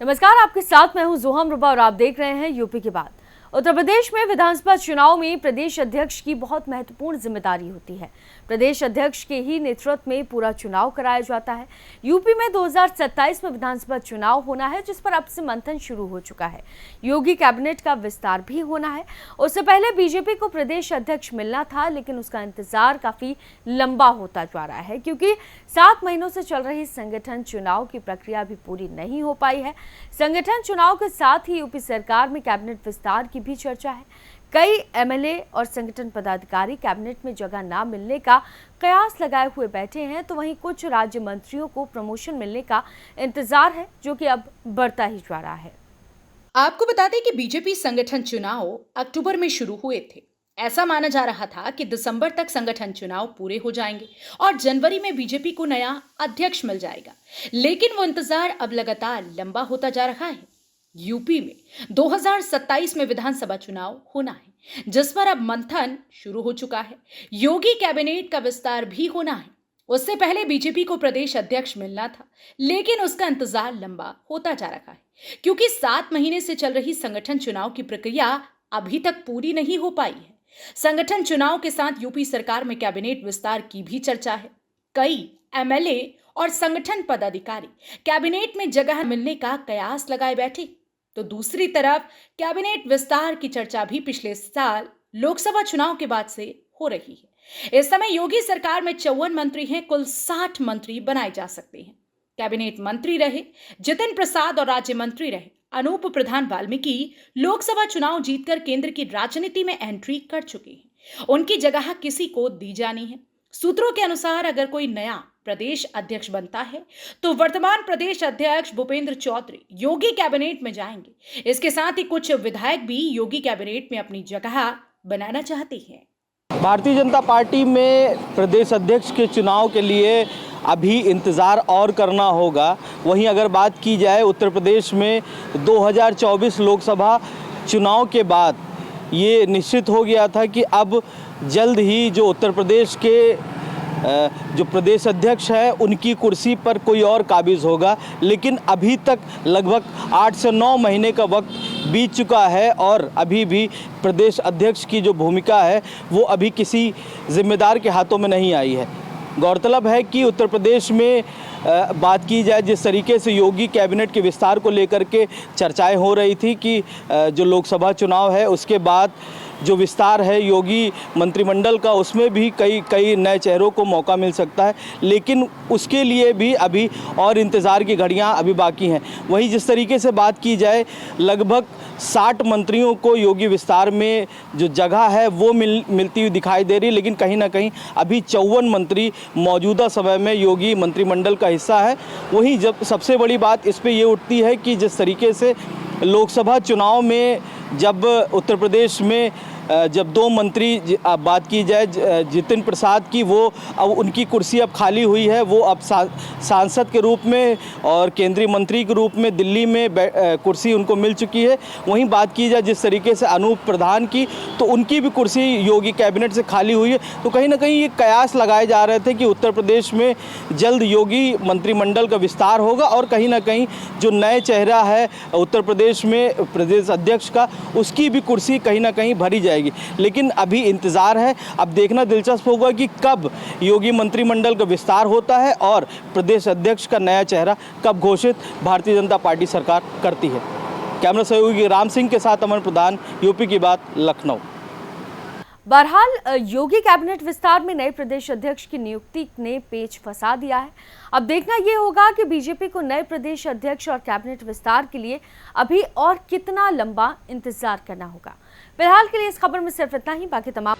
नमस्कार, आपके साथ मैं हूं जोहम रुबा और आप देख रहे हैं यूपी की बात। उत्तर प्रदेश में विधानसभा चुनाव में प्रदेश अध्यक्ष की बहुत महत्वपूर्ण जिम्मेदारी होती है। प्रदेश अध्यक्ष के ही नेतृत्व में पूरा चुनाव कराया जाता है। यूपी में 2027 में विधानसभा चुनाव होना है, जिस पर अब से मंथन शुरू हो चुका है। योगी कैबिनेट का विस्तार भी होना है। उससे पहले बीजेपी को प्रदेश अध्यक्ष मिलना था, लेकिन उसका इंतजार काफी लंबा होता जा रहा है, क्योंकि 7 महीनों से चल रही संगठन चुनाव की प्रक्रिया भी पूरी नहीं हो पाई है। संगठन चुनाव के साथ ही यूपी सरकार में कैबिनेट विस्तार की भी चर्चा है। कई एमएलए और संगठन पदाधिकारी कैबिनेट में जगह ना मिलने का कयास लगाए हुए बैठे हैं, तो वहीं कुछ राज्य मंत्रियों को प्रमोशन मिलने का इंतजार है, जो कि अब बढ़ता ही जा रहा है। आपको बता दें कि बीजेपी संगठन चुनाव अक्टूबर में शुरू हुए थे। ऐसा माना जा रहा था कि दिसंबर तक संगठन चुनाव पूरे हो जाएंगे और जनवरी में बीजेपी को नया अध्यक्ष मिल जाएगा, लेकिन वो इंतजार अब लगातार लंबा होता जा रहा है। यूपी में 2027 में विधानसभा चुनाव होना है, जिस पर अब मंथन शुरू हो चुका है। योगी कैबिनेट का विस्तार भी होना है। उससे पहले बीजेपी को प्रदेश अध्यक्ष मिलना था, लेकिन उसका इंतजार लंबा होता जा रहा है, क्योंकि 7 महीने से चल रही संगठन चुनाव की प्रक्रिया अभी तक पूरी नहीं हो पाई है। संगठन चुनाव के साथ यूपी सरकार में कैबिनेट विस्तार की भी चर्चा है। कई एमएलए और संगठन पदाधिकारी कैबिनेट में जगह मिलने का कयास लगाए बैठे, तो दूसरी तरफ कैबिनेट विस्तार की चर्चा भी पिछले साल लोकसभा चुनाव के बाद से हो रही है। इस समय योगी सरकार में 54 मंत्री हैं, कुल 60 मंत्री बनाए जा सकते हैं। कैबिनेट मंत्री रहे जितिन प्रसाद और राज्य मंत्री रहे अनूप प्रधान वाल्मीकि लोकसभा चुनाव जीतकर केंद्र की राजनीति में एंट्री कर चुके हैं। उनकी जगह किसी को दी जानी है। सूत्रों के अनुसार अगर कोई नया प्रदेश अध्यक्ष बनता है, तो वर्तमान प्रदेश अध्यक्ष भूपेंद्र चौधरी योगी कैबिनेट में जाएंगे। इसके साथ ही कुछ विधायक भी योगी कैबिनेट में अपनी जगह बनाना चाहते हैं। भारतीय जनता पार्टी में प्रदेश अध्यक्ष के चुनाव के लिए अभी इंतज़ार और करना होगा। वहीं अगर बात की जाए उत्तर प्रदेश में 2024 लोकसभा चुनाव के बाद ये निश्चित हो गया था कि अब जल्द ही जो उत्तर प्रदेश के जो प्रदेश अध्यक्ष है उनकी कुर्सी पर कोई और काबिज होगा, लेकिन अभी तक लगभग 8 से 9 महीने का वक्त बीत चुका है और अभी भी प्रदेश अध्यक्ष की जो भूमिका है वो अभी किसी जिम्मेदार के हाथों में नहीं आई है। गौरतलब है कि उत्तर प्रदेश में बात की जाए जिस तरीके से योगी कैबिनेट के विस्तार को लेकर के चर्चाएं हो रही थी कि जो लोकसभा चुनाव है उसके बाद जो विस्तार है योगी मंत्रिमंडल का, उसमें भी कई नए चेहरों को मौका मिल सकता है, लेकिन उसके लिए भी अभी और इंतज़ार की घड़ियां अभी बाकी हैं। वहीं जिस तरीके से बात की जाए लगभग 60 मंत्रियों को योगी विस्तार में जो जगह है वो मिलती हुई दिखाई दे रही है, लेकिन कहीं ना कहीं अभी 54 मंत्री मौजूदा समय में योगी मंत्रिमंडल का हिस्सा है। वहीं जब सबसे बड़ी बात इस पर ये उठती है कि जिस तरीके से लोकसभा चुनाव में जब उत्तर प्रदेश में जब 2 मंत्री बात की जाए जितिन प्रसाद की, वो अब उनकी कुर्सी अब खाली हुई है, वो अब सांसद के रूप में और केंद्रीय मंत्री के रूप में दिल्ली में कुर्सी उनको मिल चुकी है। वहीं बात की जाए जिस तरीके से अनूप प्रधान की, तो उनकी भी कुर्सी योगी कैबिनेट से खाली हुई है। तो कहीं ना कहीं ये कयास लगाए जा रहे थे कि उत्तर प्रदेश में जल्द योगी मंत्रिमंडल का विस्तार होगा और कहीं ना कहीं जो नए चेहरा है उत्तर प्रदेश में प्रदेश अध्यक्ष का, उसकी भी कुर्सी कहीं ना कहीं भरी जाएगी। लेकिन अभी इंतजार है। अब देखना दिलचस्प होगा कि कब योगी मंत्रिमंडल का विस्तार होता है और प्रदेश अध्यक्ष का नया चेहरा कब घोषित भारतीय जनता पार्टी सरकार करती है। कैमरा सहयोगी राम सिंह के साथ अमन प्रधान, यूपी की बात, लखनऊ। बहरहाल योगी कैबिनेट विस्तार में नए प्रदेश अध्यक्ष की नियुक्ति ने पेच फंसा दिया है। अब देखना यह होगा कि बीजेपी को नए प्रदेश अध्यक्ष और कैबिनेट विस्तार के लिए अभी और कितना लंबा इंतजार करना होगा। फिलहाल के लिए इस खबर में सिर्फ इतना ही। बाकी तमाम